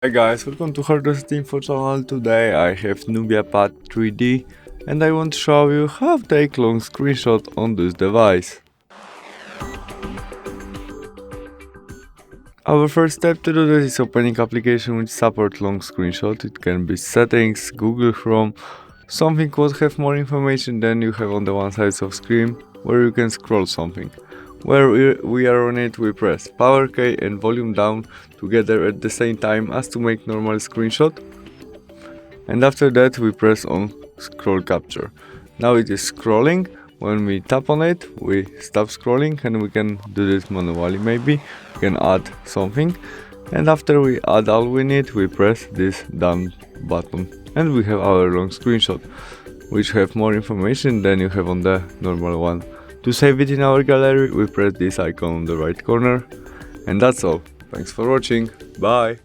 Hi guys, welcome to Hardest Info channel. Today I have Nubia Pad 3D and I want to show you how to take long screenshot on this device. Our first step to do this is opening application which support long screenshot. It can be settings, Google Chrome, something would have more information than you have on the one side of screen where you can scroll something. Where we are on it, we press power key and volume down together at the same time as to make normal screenshot. And after that we press on scroll capture. Now it is scrolling. When we tap on it, we stop scrolling and we can do this manually maybe. We can add something. And after we add all we need, we press this done button. And we have our long screenshot, which have more information than you have on the normal one. To save it in our gallery, we press this icon on the right corner. And that's all. Thanks for watching. Bye!